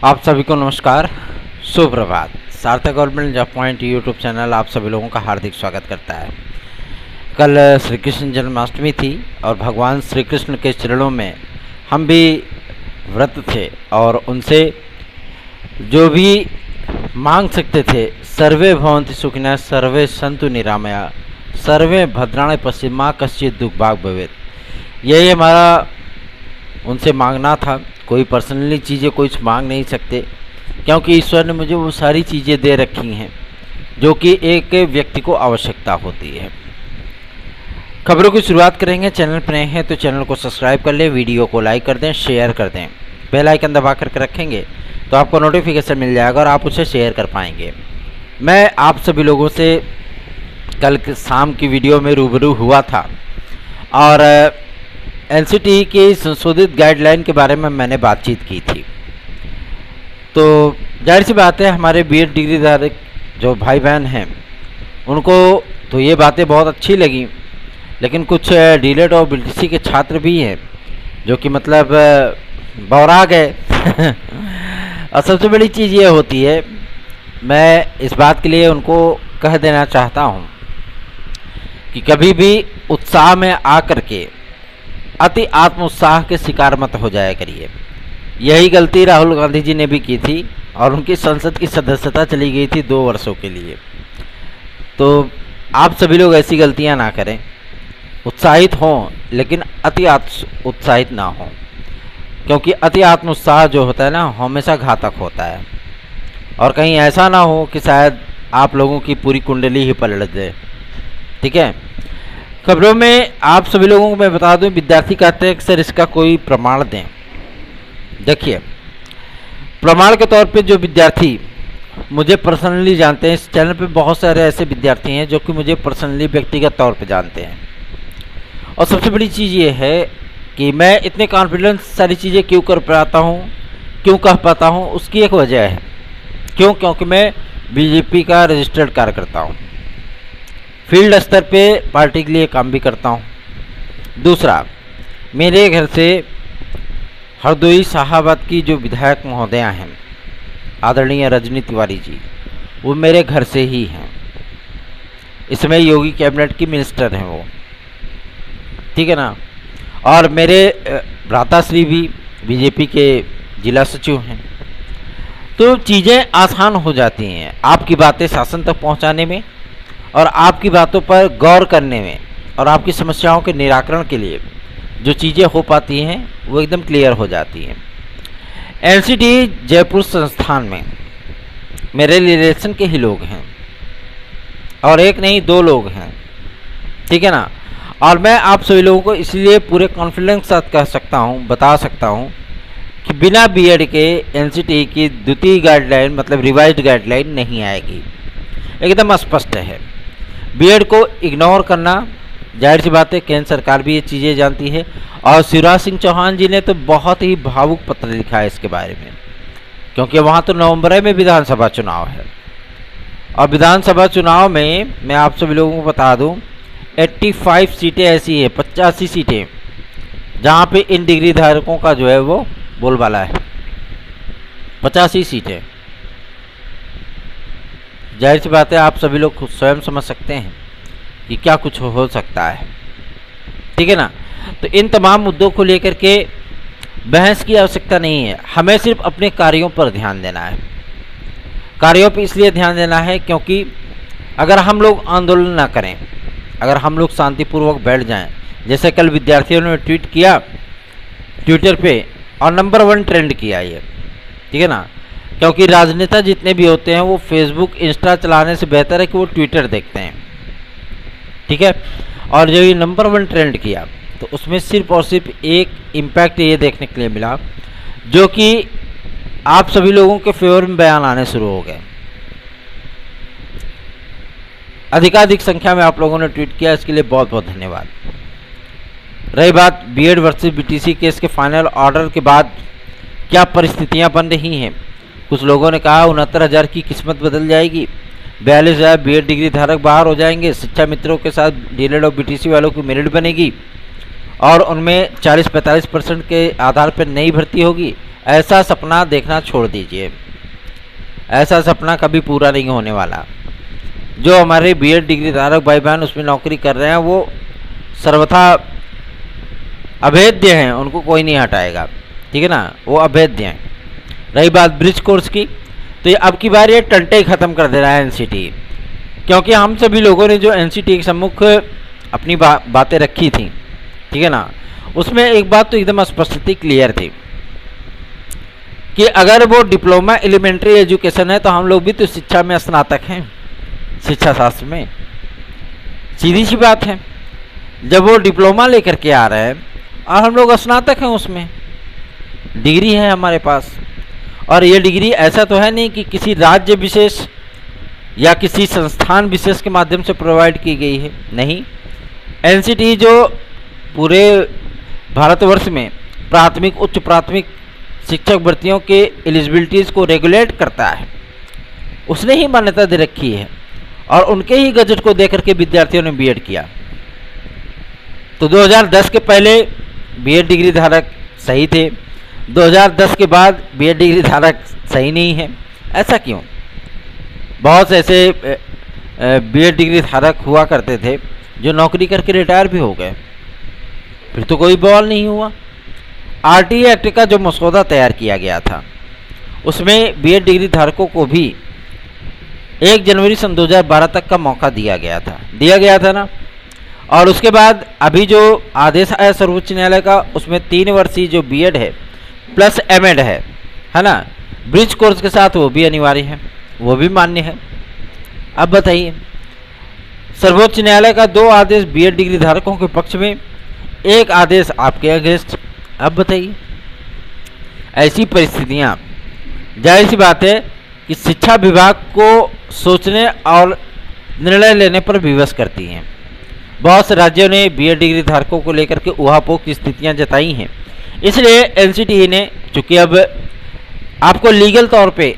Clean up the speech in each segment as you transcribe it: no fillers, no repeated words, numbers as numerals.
आप सभी को नमस्कार, सुप्रभात। सार्थक government job point YouTube channel आप सभी लोगों का हार्दिक स्वागत करता है। कल श्री कृष्ण जन्माष्टमी थी और भगवान श्री कृष्ण के चरणों में हम भी व्रत थे और उनसे जो भी मांग सकते थे, सर्वे भवन्ति सुखिनः सर्वे सन्तु निरामया सर्वे भद्राणि पश्येत् मा कश्चित् दुःखभाग् भवेत्, यही हमारा उनसे मांगना था। कोई पर्सनली चीज़ें कुछ मांग नहीं सकते, क्योंकि ईश्वर ने मुझे वो सारी चीज़ें दे रखी हैं जो कि एक व्यक्ति को आवश्यकता होती है। खबरों की शुरुआत करेंगे। चैनल पर नए हैं तो चैनल को सब्सक्राइब कर लें, वीडियो को लाइक कर दें, शेयर कर दें। बेल आइकन दबा करके रखेंगे तो आपको नोटिफिकेशन मिल जाएगा और आप उसे शेयर कर पाएंगे। मैं आप सभी लोगों से कल शाम की वीडियो में रूबरू हुआ था और एनसीटी की संशोधित गाइडलाइन के बारे में मैंने बातचीत की थी। तो जाहिर सी बात है, हमारे बीएड डिग्री धारक जो भाई बहन हैं उनको तो ये बातें बहुत अच्छी लगी, लेकिन कुछ डीलेट और बीटीसी के छात्र भी हैं जो कि मतलब बौरा गए। और सबसे बड़ी चीज़ ये होती है, मैं इस बात के लिए उनको कह देना चाहता हूँ कि कभी भी उत्साह में आकर के अति आत्मोत्साह के शिकार मत हो जाया करिए। यही गलती राहुल गांधी जी ने भी की थी और उनकी संसद की सदस्यता चली गई थी 2 वर्षों के लिए। तो आप सभी लोग ऐसी गलतियां ना करें, उत्साहित हों लेकिन अति उत्साहित ना हों, क्योंकि अति आत्मोत्साह जो होता है ना, हमेशा घातक होता है। और कहीं ऐसा ना हो कि शायद आप लोगों की पूरी कुंडली ही पलट दे। ठीक है, खबरों में आप सभी लोगों को मैं बता दूं, विद्यार्थी कहते हैं कि सर इसका कोई प्रमाण दें। देखिए, प्रमाण के तौर पे जो विद्यार्थी मुझे पर्सनली जानते हैं, इस चैनल पे बहुत सारे ऐसे विद्यार्थी हैं जो कि मुझे पर्सनली व्यक्तिगत तौर पे जानते हैं। और सबसे बड़ी चीज़ ये है कि मैं इतने कॉन्फिडेंस सारी चीज़ें क्यों कर पाता हूँ, क्यों कह पाता हूँ, उसकी एक वजह है। क्योंकि मैं बीजेपी का रजिस्टर्ड कार्यकर्ता हूँ, फील्ड स्तर पे पार्टी के लिए काम भी करता हूँ। दूसरा, मेरे घर से हरदोई शाहाबाद की जो विधायक महोदया हैं आदरणीय रजनी तिवारी जी, वो मेरे घर से ही हैं। इसमें योगी कैबिनेट की मिनिस्टर हैं वो, ठीक है ना। और मेरे भ्राताश्री भी बीजेपी के जिला सचिव हैं। तो चीज़ें आसान हो जाती हैं आपकी बातें शासन तक पहुंचाने में और आपकी बातों पर गौर करने में, और आपकी समस्याओं के निराकरण के लिए जो चीज़ें हो पाती हैं वो एकदम क्लियर हो जाती हैं। एनसीटी जयपुर संस्थान में मेरे रिलेशन के ही लोग हैं और एक नहीं 2 लोग हैं, ठीक है ना। और मैं आप सभी लोगों को इसलिए पूरे कॉन्फिडेंस के साथ कह सकता हूँ, बता सकता हूँ कि बिना बीएड के एनसीटी की द्वितीय गाइडलाइन मतलब रिवाइज्ड गाइडलाइन नहीं आएगी। एकदम स्पष्ट है। बीएड को इग्नोर करना, जाहिर सी बात है केंद्र सरकार भी ये चीज़ें जानती है। और शिवराज सिंह चौहान जी ने तो बहुत ही भावुक पत्र लिखा है इसके बारे में, क्योंकि वहाँ तो नवंबर में विधानसभा चुनाव है। और विधानसभा चुनाव में मैं आप सभी लोगों को बता दूं, 85 सीटें ऐसी है, 85 सीटें जहाँ पे इन डिग्री धारकों का जो है वो बोलबाला है। 85 सीटें, जाहिर सी बात है आप सभी लोग खुद स्वयं समझ सकते हैं कि क्या कुछ हो सकता है, ठीक है ना। तो इन तमाम मुद्दों को लेकर के बहस की आवश्यकता नहीं है, हमें सिर्फ अपने कार्यों पर ध्यान देना है। कार्यों पर इसलिए ध्यान देना है क्योंकि अगर हम लोग आंदोलन ना करें, अगर हम लोग शांतिपूर्वक बैठ जाएं, जैसे कल विद्यार्थियों ने ट्वीट किया ट्विटर पे और नंबर 1 ट्रेंड किया ये, ठीक है ना। क्योंकि राजनेता जितने भी होते हैं वो फेसबुक इंस्टा चलाने से बेहतर है कि वो ट्विटर देखते हैं, ठीक है। और जो ये नंबर 1 ट्रेंड किया तो उसमें सिर्फ और सिर्फ एक इम्पैक्ट ये देखने के लिए मिला, जो कि आप सभी लोगों के फेवर में बयान आने शुरू हो गए। अधिकाधिक संख्या में आप लोगों ने ट्वीट किया, इसके लिए बहुत बहुत धन्यवाद। रही बात बीएड वर्सेस बीटीसी केस के फाइनल ऑर्डर के बाद क्या परिस्थितियां बन रही हैं, कुछ लोगों ने कहा 69,000 की किस्मत बदल जाएगी, 42,000 बीएड डिग्री धारक बाहर हो जाएंगे, शिक्षा मित्रों के साथ डीएलएड और बीटीसी वालों की मेरिट बनेगी और उनमें 40-45% के आधार पर नई भर्ती होगी ऐसा सपना देखना छोड़ दीजिए। ऐसा सपना कभी पूरा नहीं होने वाला। जो हमारे बीएड डिग्री धारक भाई बहन उसमें नौकरी कर रहे हैं वो सर्वथा अभेद्य हैं, उनको कोई नहीं हटाएगा, ठीक है ना, वो अभेद्य हैं। रही बात ब्रिज कोर्स की, तो ये अब की बार ये टंटे ही ख़त्म कर दे रहा है एनसीटी, क्योंकि हम सभी लोगों ने जो एनसीटी के सम्मुख अपनी बातें रखी थी, ठीक है ना, उसमें एक बात तो एकदम स्पष्ट थी, क्लियर थी कि अगर वो डिप्लोमा एलिमेंट्री एजुकेशन है तो हम लोग भी तो शिक्षा में स्नातक हैं, शिक्षा शास्त्र में, सीधी सी बात है। जब वो डिप्लोमा लेकर के आ रहे हैं और हम लोग स्नातक हैं, उसमें डिग्री है हमारे पास, और ये डिग्री ऐसा तो है नहीं कि किसी राज्य विशेष या किसी संस्थान विशेष के माध्यम से प्रोवाइड की गई है, नहीं। एनसीटी जो पूरे भारतवर्ष में प्राथमिक उच्च प्राथमिक शिक्षक भर्तियों के एलिजिबिलिटीज़ को रेगुलेट करता है, उसने ही मान्यता दे रखी है, और उनके ही गजट को देकर के विद्यार्थियों ने बीएड किया। तो 2010 के पहले बीएड डिग्री धारक सही थे, 2010 के बाद बीएड डिग्री धारक सही नहीं है। ऐसा क्यों? बहुत से ऐसे बीएड डिग्री धारक हुआ करते थे जो नौकरी करके रिटायर भी हो गए, फिर तो कोई बवाल नहीं हुआ। आरटीए एक्ट का जो मसौदा तैयार किया गया था उसमें बीएड डिग्री धारकों को भी 1 जनवरी सन 2012 तक का मौका दिया गया था ना। और उसके बाद अभी जो आदेश आया सर्वोच्च न्यायालय का, उसमें 3 वर्षीय जो बीएड है प्लस एमएड है ना, ब्रिज कोर्स के साथ वो भी अनिवार्य है, वो भी मान्य है। अब बताइए, सर्वोच्च न्यायालय का 2 आदेश बीएड डिग्री धारकों के पक्ष में, 1 आदेश आपके अगेंस्ट। अब बताइए, ऐसी परिस्थितियां जाहिर सी बात है कि शिक्षा विभाग को सोचने और निर्णय लेने पर विवश करती हैं। बहुत से राज्यों ने बीएड डिग्री धारकों को लेकर के ऊहापोह की स्थितियां जताई हैं, इसलिए एनसीटी ने, चूँकि अब आपको लीगल तौर पे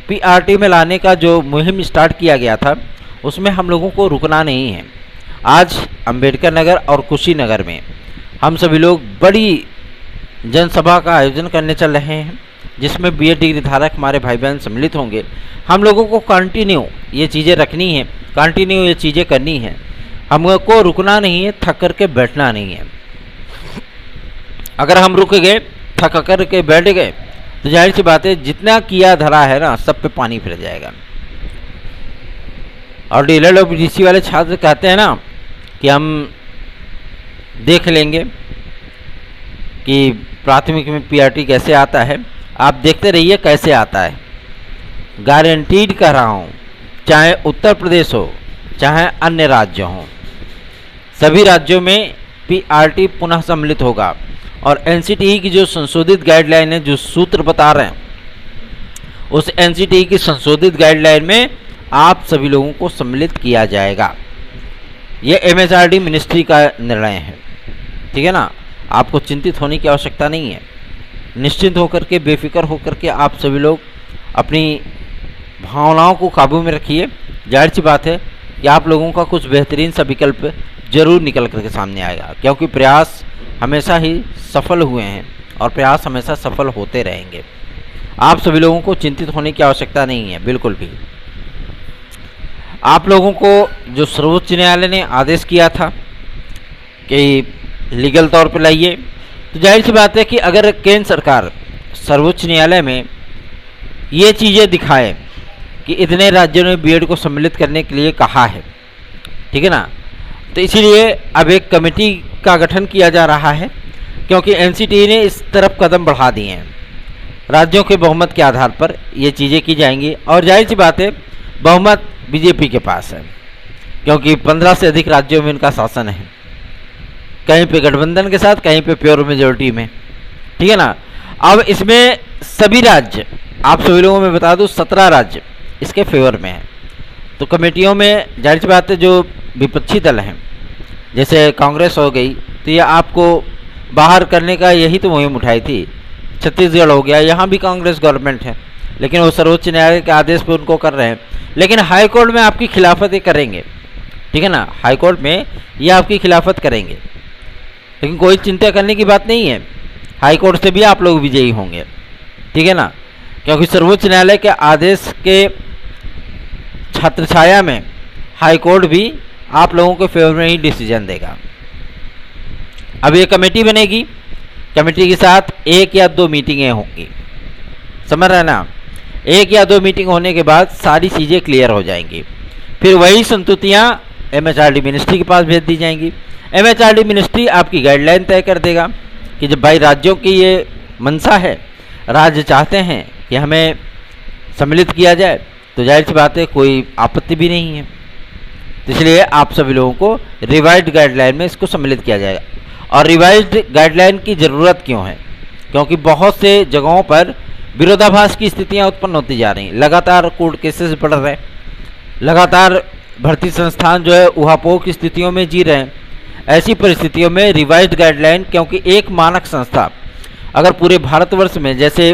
पीआरटी में लाने का जो मुहिम स्टार्ट किया गया था उसमें हम लोगों को रुकना नहीं है। आज अंबेडकर नगर और कुशीनगर में हम सभी लोग बड़ी जनसभा का आयोजन करने चल रहे हैं, जिसमें बीएड डिग्री धारक हमारे भाई बहन सम्मिलित होंगे। हम लोगों को कंटिन्यू ये चीज़ें रखनी है, कंटिन्यू ये चीज़ें करनी है, हमको रुकना नहीं है, थक करके बैठना नहीं है। अगर हम रुक गए, थक कर के बैठ गए, तो जाहिर सी बात है जितना किया धरा है ना, सब पे पानी फिर जाएगा। और डीएलएड और बीडीसी वाले छात्र कहते हैं ना कि हम देख लेंगे कि प्राथमिक में पीआरटी कैसे आता है, आप देखते रहिए कैसे आता है। गारंटीड कर रहा हूँ, चाहे उत्तर प्रदेश हो चाहे अन्य राज्य हों, सभी राज्यों में पीआरटी पुनः सम्मिलित होगा। और एनसीटी की जो संशोधित गाइडलाइन है, जो सूत्र बता रहे हैं, उस एनसीटी की संशोधित गाइडलाइन में आप सभी लोगों को सम्मिलित किया जाएगा। ये एमएचआरडी मिनिस्ट्री का निर्णय है, ठीक है ना, आपको चिंतित होने की आवश्यकता नहीं है। निश्चिंत होकर के, बेफिक्र होकर के आप सभी लोग अपनी भावनाओं को काबू में रखिए। जाहिर सी बात है कि आप लोगों का कुछ बेहतरीन सा विकल्प जरूर निकल करके सामने आएगा, क्योंकि प्रयास हमेशा ही सफल हुए हैं और प्रयास हमेशा सफल होते रहेंगे। आप सभी लोगों को चिंतित होने की आवश्यकता नहीं है, बिल्कुल भी। आप लोगों को जो सर्वोच्च न्यायालय ने आदेश किया था कि लीगल तौर पर लाइए, तो जाहिर सी बात है कि अगर केंद्र सरकार सर्वोच्च न्यायालय में ये चीज़ें दिखाए कि इतने राज्यों ने बीएड को सम्मिलित करने के लिए कहा है, ठीक है ना, तो इसीलिए अब एक कमेटी का गठन किया जा रहा है, क्योंकि एनसीटी ने इस तरफ कदम बढ़ा दिए हैं। राज्यों के बहुमत के आधार पर ये चीज़ें की जाएंगी, और जाहिर सी बात है बहुमत बीजेपी के पास है, क्योंकि 15 से अधिक राज्यों में इनका शासन है, कहीं पे गठबंधन के साथ, कहीं पे प्योर मेजोरिटी में, ठीक है ना। अब इसमें सभी राज्य, आप सभी लोगों में बता दूं, 17 राज्य इसके फेवर में हैं। तो कमेटियों में जाहिर सी बात है जो विपक्षी दल हैं, जैसे कांग्रेस हो गई, तो ये आपको बाहर करने का यही तो मुहिम उठाई थी। छत्तीसगढ़ हो गया, यहाँ भी कांग्रेस गवर्नमेंट है, लेकिन वो सर्वोच्च न्यायालय के आदेश पर उनको कर रहे हैं। लेकिन हाई कोर्ट में आपकी खिलाफत ये करेंगे, ठीक है ना, हाई कोर्ट में ये आपकी खिलाफत करेंगे, लेकिन कोई चिंता करने की बात नहीं है, हाई कोर्ट से भी आप लोग विजयी होंगे। ठीक है ना, क्योंकि सर्वोच्च न्यायालय के आदेश के छत्रछाया में हाई कोर्ट भी आप लोगों के फेवर में ही डिसीजन देगा। अब ये कमेटी बनेगी, कमेटी के साथ 1 या 2 मीटिंगें होंगी, समझ रहे ना। 1 या 2 मीटिंग होने के बाद सारी चीज़ें क्लियर हो जाएंगी। फिर वही संतुतियाँ MHRD मिनिस्ट्री के पास भेज दी जाएंगी। MHRD मिनिस्ट्री आपकी गाइडलाइन तय कर देगा कि जब भाई राज्यों की ये मंशा है, राज्य चाहते हैं कि हमें सम्मिलित किया जाए, तो जाहिर सी बात है कोई आपत्ति भी नहीं है। तो इसलिए आप सभी लोगों को रिवाइज्ड गाइडलाइन में इसको सम्मिलित किया जाएगा। और रिवाइज्ड गाइडलाइन की ज़रूरत क्यों है? क्योंकि बहुत से जगहों पर विरोधाभास की स्थितियां उत्पन्न होती जा रही हैं, लगातार कोर्ट केसेस बढ़ रहे हैं, लगातार भर्ती संस्थान जो है उहापोह की स्थितियों में जी रहे हैं। ऐसी परिस्थितियों में रिवाइज्ड गाइडलाइन, क्योंकि एक मानक संस्था अगर पूरे भारतवर्ष में, जैसे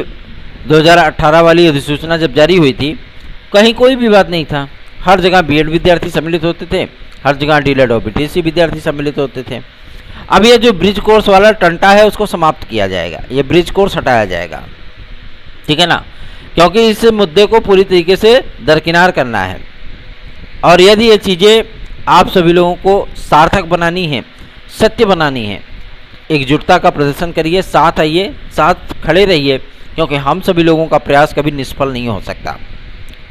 2018 वाली अधिसूचना जब जारी हुई थी, कहीं कोई विवाद नहीं था, हर जगह बीएड विद्यार्थी सम्मिलित होते थे, हर जगह डीएलएड और बीटीसी विद्यार्थी सम्मिलित होते थे। अब ये जो ब्रिज कोर्स वाला टंटा है उसको समाप्त किया जाएगा, ये ब्रिज कोर्स हटाया जाएगा, ठीक है ना, क्योंकि इस मुद्दे को पूरी तरीके से दरकिनार करना है। और यदि ये चीज़ें आप सभी लोगों को सार्थक बनानी है, सत्य बनानी है, एकजुटता का प्रदर्शन करिए, साथ आइए, साथ खड़े रहिए, क्योंकि हम सभी लोगों का प्रयास कभी निष्फल नहीं हो सकता,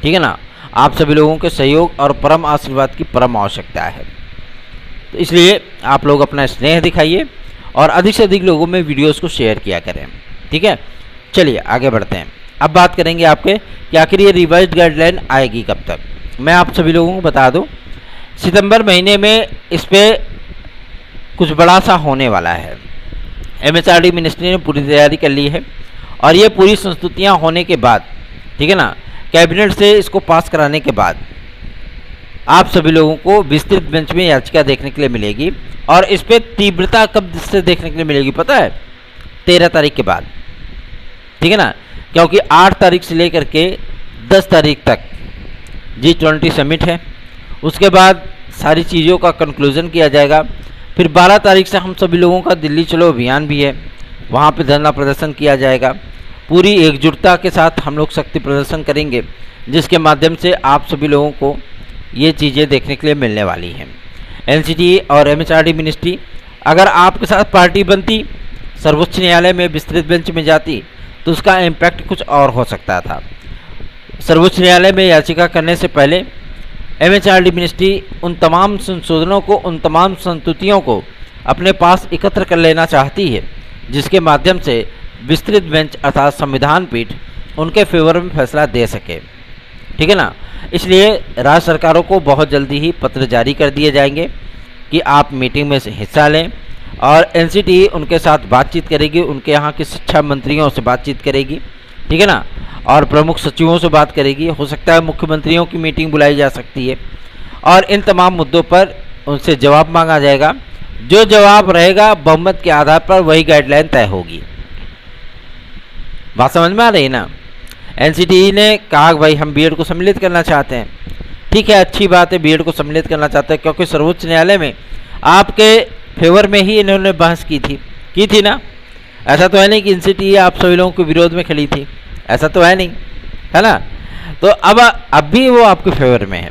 ठीक है ना। आप सभी लोगों के सहयोग और परम आशीर्वाद की परम आवश्यकता है। तो इसलिए आप लोग अपना स्नेह दिखाइए और अधिक से अधिक लोगों में वीडियोस को शेयर किया करें, ठीक है। चलिए आगे बढ़ते हैं। अब बात करेंगे आपके कि आखिर ये रिवाइज्ड गाइडलाइन आएगी कब तक। मैं आप सभी लोगों को बता दूं, सितंबर महीने में इस पर कुछ बड़ा सा होने वाला है। MHRD मिनिस्ट्री ने पूरी तैयारी कर ली है और ये पूरी संस्तुतियाँ होने के बाद, ठीक है ना, कैबिनेट से इसको पास कराने के बाद आप सभी लोगों को विस्तृत बेंच में याचिका देखने के लिए मिलेगी। और इस पर तीव्रता कब से देखने के लिए मिलेगी पता है? 13 तारीख के बाद, ठीक है ना, क्योंकि 8 तारीख से लेकर के 10 तारीख तक G20 समिट है, उसके बाद सारी चीज़ों का कंक्लूजन किया जाएगा। फिर 12 तारीख से हम सभी लोगों का दिल्ली चलो अभियान भी है, वहाँ पे धरना प्रदर्शन किया जाएगा। पूरी एकजुटता के साथ हम लोग शक्ति प्रदर्शन करेंगे, जिसके माध्यम से आप सभी लोगों को ये चीज़ें देखने के लिए मिलने वाली हैं। NCTA और MHRD मिनिस्ट्री अगर आपके साथ पार्टी बनती, सर्वोच्च न्यायालय में विस्तृत बेंच में जाती, तो उसका इम्पैक्ट कुछ और हो सकता था। सर्वोच्च न्यायालय में याचिका करने से पहले MHRD मिनिस्ट्री उन तमाम संशोधनों को, उन तमाम संस्तुतियों को अपने पास एकत्र कर लेना चाहती है, जिसके माध्यम से विस्तृत बेंच अर्थात संविधान पीठ उनके फेवर में फैसला दे सके, ठीक है ना। इसलिए राज्य सरकारों को बहुत जल्दी ही पत्र जारी कर दिए जाएंगे कि आप मीटिंग में से हिस्सा लें। और NCTA उनके साथ बातचीत करेगी, उनके यहाँ के शिक्षा मंत्रियों से बातचीत करेगी, ठीक है ना, और प्रमुख सचिवों से बात करेगी। हो सकता है मुख्यमंत्रियों की मीटिंग बुलाई जा सकती है और इन तमाम मुद्दों पर उनसे जवाब मांगा जाएगा। जो जवाब रहेगा बहुमत के आधार पर वही गाइडलाइन तय होगी। बात समझ में आ रही है ना। NCTA ने कहा भाई हम बीएड को सम्मिलित करना चाहते हैं, ठीक है, अच्छी बात है, बीएड को सम्मिलित करना चाहते हैं, क्योंकि सर्वोच्च न्यायालय में आपके फेवर में ही इन्होंने बहस की थी ना। ऐसा तो है नहीं कि NCTA आप सभी लोगों के विरोध में खड़ी थी, ऐसा तो है नहीं, है ना। तो अब भी वो आपके फेवर में है।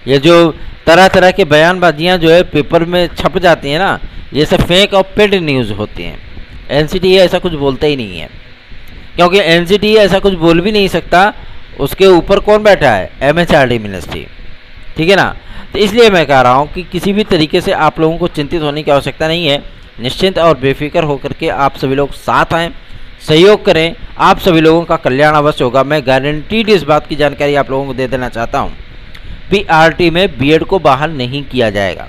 ये जो तरह तरह के बयानबाजियाँ जो है पेपर में छप जाती हैं ना, ये सब फेक और पेड न्यूज़ होती हैं। NCTA ऐसा कुछ बोलता ही नहीं है, क्योंकि NCTA ऐसा कुछ बोल भी नहीं सकता। उसके ऊपर कौन बैठा है? MHRD मिनिस्ट्री, ठीक है ना। तो इसलिए मैं कह रहा हूँ कि किसी भी तरीके से आप लोगों को चिंतित होने की आवश्यकता नहीं है। निश्चिंत और बेफिक्र होकर के आप सभी लोग साथ आएँ, सहयोग करें, आप सभी लोगों का कल्याण अवश्य होगा। मैं गारंटीड इस बात की जानकारी आप लोगों को दे देना चाहता हूँ, PRT में बीएड को बाहर नहीं किया जाएगा,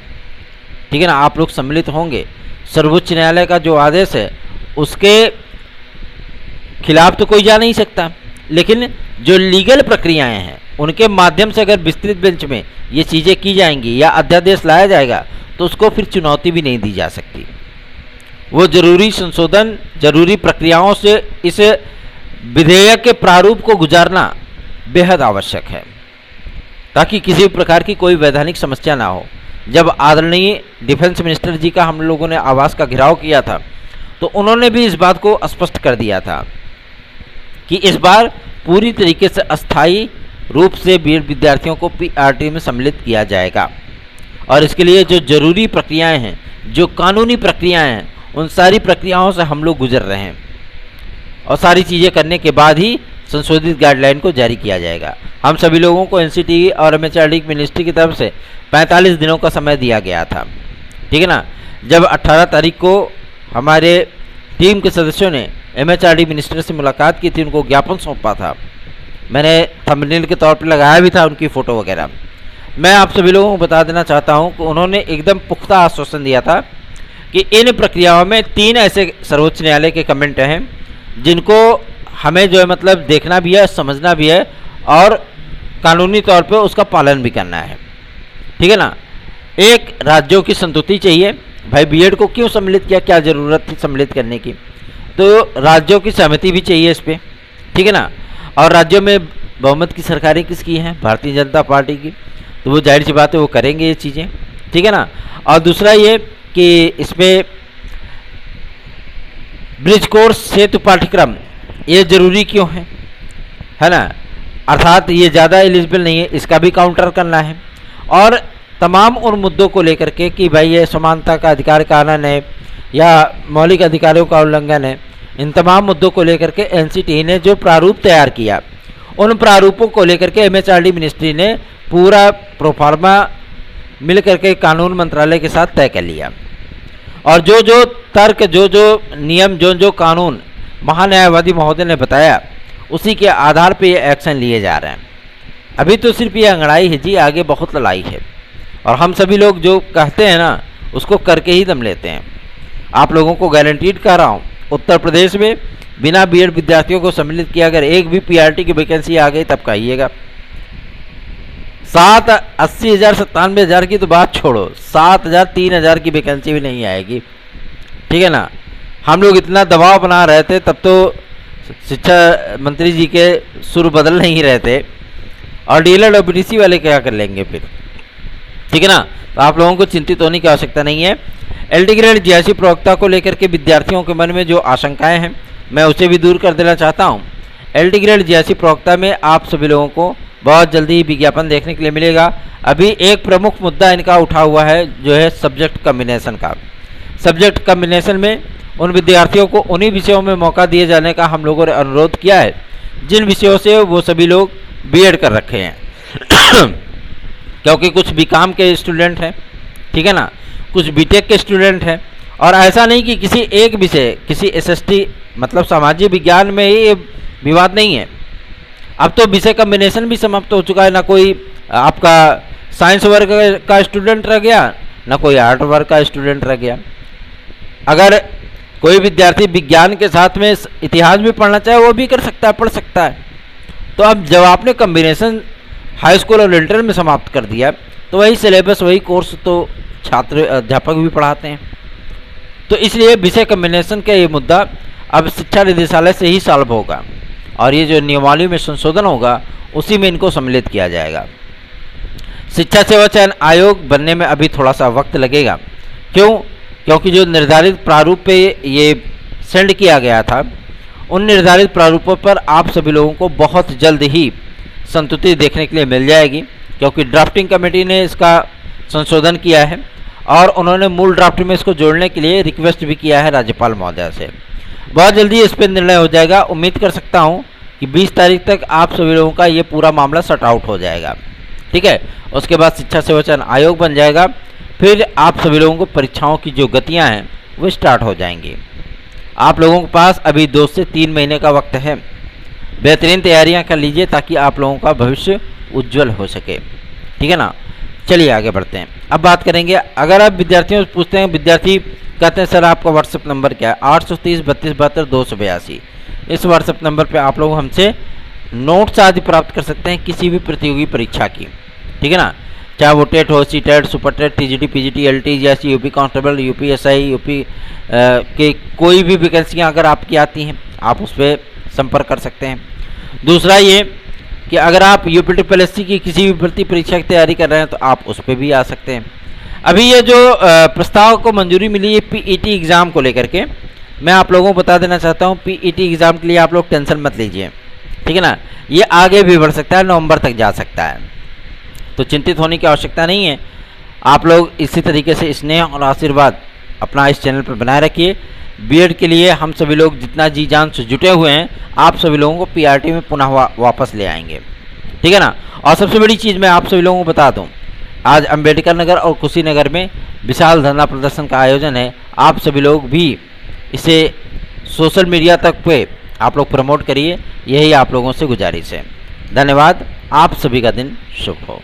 ठीक है ना। आप लोग सम्मिलित होंगे, सर्वोच्च न्यायालय का जो आदेश है उसके खिलाफ तो कोई जा नहीं सकता, लेकिन जो लीगल प्रक्रियाएं हैं उनके माध्यम से अगर विस्तृत बेंच में ये चीज़ें की जाएंगी या अध्यादेश लाया जाएगा, तो उसको फिर चुनौती भी नहीं दी जा सकती। वो जरूरी संशोधन, जरूरी प्रक्रियाओं से इस विधेयक के प्रारूप को गुजारना बेहद आवश्यक है, ताकि किसी भी प्रकार की कोई वैधानिक समस्या ना हो। जब आदरणीय डिफेंस मिनिस्टर जी का हम लोगों ने आवास का घेराव किया था, तो उन्होंने भी इस बात को स्पष्ट कर दिया था कि इस बार पूरी तरीके से अस्थायी रूप से बीएड विद्यार्थियों को पीआरटी में सम्मिलित किया जाएगा और इसके लिए जो जरूरी प्रक्रियाएं हैं, जो कानूनी प्रक्रियाएं हैं, उन सारी प्रक्रियाओं से हम लोग गुजर रहे हैं और सारी चीज़ें करने के बाद ही संशोधित गाइडलाइन को जारी किया जाएगा। हम सभी लोगों को एनसीटीई और एमएचआरडी मिनिस्ट्री की तरफ से 45 दिनों का समय दिया गया था, ठीक है ना। जब 18 तारीख को हमारे टीम के सदस्यों ने एमएचआरडी मिनिस्टर से मुलाकात की थी, उनको ज्ञापन सौंपा था, मैंने थंबनेल के तौर पर लगाया भी था उनकी फ़ोटो वगैरह। मैं आप सभी लोगों को बता देना चाहता हूं कि उन्होंने एकदम पुख्ता आश्वासन दिया था कि इन प्रक्रियाओं में 3 ऐसे सर्वोच्च न्यायालय के कमेंट हैं जिनको हमें जो है मतलब देखना भी है, समझना भी है और कानूनी तौर पे उसका पालन भी करना है, ठीक है ना। एक, राज्यों की संतुष्टि चाहिए, भाई बीएड को क्यों सम्मिलित किया, क्या ज़रूरत थी सम्मिलित करने की, तो राज्यों की सहमति भी चाहिए इस पर, ठीक है ना। और राज्यों में बहुमत की सरकारें किसकी हैं, भारतीय जनता पार्टी की, तो वो जाहिर सी बात है वो करेंगे ये चीज़ें, ठीक है ना। और दूसरा ये कि इसमें ब्रिज कोर्स सेतु पाठ्यक्रम ये ज़रूरी क्यों है ना, अर्थात ये ज़्यादा एलिजिबल नहीं है, इसका भी काउंटर करना है। और तमाम उन मुद्दों को लेकर के कि भाई ये समानता का अधिकार कानून है या मौलिक अधिकारों का उल्लंघन है, इन तमाम मुद्दों को लेकर के एनसीटीई ने जो प्रारूप तैयार किया, उन प्रारूपों को लेकर के एमएचआरडी मिनिस्ट्री ने पूरा प्रोफार्मा मिल करके कानून मंत्रालय के साथ तय कर लिया और जो जो तर्क, जो जो नियम, जो जो कानून महान्यायवादी महोदय ने बताया, उसी के आधार पे ये एक्शन लिए जा रहे हैं। अभी तो सिर्फ ये अंगड़ाई है जी, आगे बहुत लड़ाई है और हम सभी लोग जो कहते हैं ना उसको करके ही दम लेते हैं। आप लोगों को गारंटीड कह रहा हूँ, उत्तर प्रदेश में बिना बीएड विद्यार्थियों को सम्मिलित किया अगर एक भी पीआरटी की वैकेंसी आ गई तब कहिएगा 80,000 97,000 की तो बात छोड़ो, 7,000 3,000 की वैकेंसी भी नहीं आएगी, ठीक है ना। हम लोग इतना दबाव बना रहे थे, तब तो शिक्षा मंत्री जी के सुर बदल नहीं रहे थे और डीएलएड और बीटीसी वाले क्या कर लेंगे फिर, ठीक है ना। तो आप लोगों को चिंतित होने की आवश्यकता नहीं है। एलटी ग्रेड जीआईसी प्रवक्ता को लेकर के विद्यार्थियों के मन में जो आशंकाएं हैं मैं उसे भी दूर कर देना चाहता हूं। एलटी ग्रेड जीआईसी प्रवक्ता में आप सभी लोगों को बहुत जल्दी ही विज्ञापन देखने के लिए मिलेगा। अभी एक प्रमुख मुद्दा इनका उठा हुआ है जो है सब्जेक्ट कम्बिनेशन का। सब्जेक्ट कम्बिनेशन में उन विद्यार्थियों को उन्हीं विषयों में मौका दिए जाने का हम लोगों ने अनुरोध किया है जिन विषयों से वो सभी लोग बीएड कर रखे हैं क्योंकि कुछ बीकॉम के स्टूडेंट हैं, ठीक है ना, कुछ बीटेक के स्टूडेंट हैं और ऐसा नहीं कि किसी एक विषय, किसी एसएसटी मतलब सामाजिक विज्ञान में ही विवाद नहीं है। अब तो विषय कम्बिनेशन भी समाप्त हो चुका है, ना कोई आपका साइंस वर्ग का स्टूडेंट रह गया, ना कोई आर्ट वर्ग का स्टूडेंट रह गया। अगर कोई विद्यार्थी विज्ञान के साथ में इतिहास भी पढ़ना चाहे वो भी कर सकता है, पढ़ सकता है। तो अब जब आपने कम्बिनेशन हाई स्कूल और इंटर में समाप्त कर दिया तो वही सिलेबस, वही कोर्स तो छात्र अध्यापक भी पढ़ाते हैं। तो इसलिए विषय कम्बिनेशन का ये मुद्दा अब शिक्षा निदेशालय से ही सॉल्व होगा और ये जो नियमावली में संशोधन होगा उसी में इनको सम्मिलित किया जाएगा। शिक्षा सेवा चयन आयोग बनने में अभी थोड़ा सा वक्त लगेगा। क्यों? क्योंकि जो निर्धारित प्रारूप पे ये सेंड किया गया था उन निर्धारित प्रारूपों पर आप सभी लोगों को बहुत जल्द ही संतुष्टि देखने के लिए मिल जाएगी, क्योंकि ड्राफ्टिंग कमेटी ने इसका संशोधन किया है और उन्होंने मूल ड्राफ्ट में इसको जोड़ने के लिए रिक्वेस्ट भी किया है राज्यपाल महोदय से। बहुत जल्दी इस पर निर्णय हो जाएगा। उम्मीद कर सकता हूँ कि 20 तारीख तक आप सभी लोगों का ये पूरा मामला सॉर्ट आउट हो जाएगा, ठीक है। उसके बाद शिक्षा सेवा चयन आयोग बन जाएगा, फिर आप सभी लोगों को परीक्षाओं की जो गतियाँ हैं वो स्टार्ट हो जाएंगी। आप लोगों के पास अभी 2 से 3 महीने का वक्त है। बेहतरीन तैयारियां कर लीजिए ताकि आप लोगों का भविष्य उज्जवल हो सके, ठीक है ना। चलिए आगे बढ़ते हैं। अब बात करेंगे, अगर आप विद्यार्थियों से पूछते हैं, विद्यार्थी कहते हैं सर आपका व्हाट्सएप नंबर क्या है, 830 32 72 282। इस व्हाट्सएप नंबर पे आप लोग हमसे नोट्स आदि प्राप्त कर सकते हैं किसी भी प्रतियोगी परीक्षा की, ठीक है ना, चाहे वो टेट हो, C TET, super TET, TGT, PGT, LT जैसी, यूपी कांस्टेबल, यूपीएसआई, यूपी के कोई भी वैकेंसियाँ अगर आपकी आती हैं आप उस पर संपर्क कर सकते हैं। दूसरा ये कि अगर आप यूपीटीपीएससी की किसी भी भर्ती परीक्षा की तैयारी कर रहे हैं तो आप उस पर भी आ सकते हैं। अभी ये जो प्रस्ताव को मंजूरी मिली है पीईटी एग्ज़ाम को लेकर के, मैं आप लोगों को बता देना चाहता हूँ, पीईटी एग्ज़ाम के लिए आप लोग टेंशन मत लीजिए। ठीक है ना। ये आगे भी बढ़ सकता है, नवंबर तक जा सकता है, तो चिंतित होने की आवश्यकता नहीं है। आप लोग इसी तरीके से स्नेह और आशीर्वाद अपना इस चैनल पर बनाए रखिए। बीएड के लिए हम सभी लोग जितना जी जान से जुटे हुए हैं, आप सभी लोगों को पीआरटी में पुनः वापस ले आएंगे, ठीक है ना। और सबसे बड़ी चीज़ मैं आप सभी लोगों को बता दूं, आज अंबेडकर नगर और कुशीनगर में विशाल धरना प्रदर्शन का आयोजन है। आप सभी लोग भी इसे सोशल मीडिया तक पे आप लोग प्रमोट करिए, यही आप लोगों से गुजारिश है। धन्यवाद। आप सभी का दिन शुभ हो।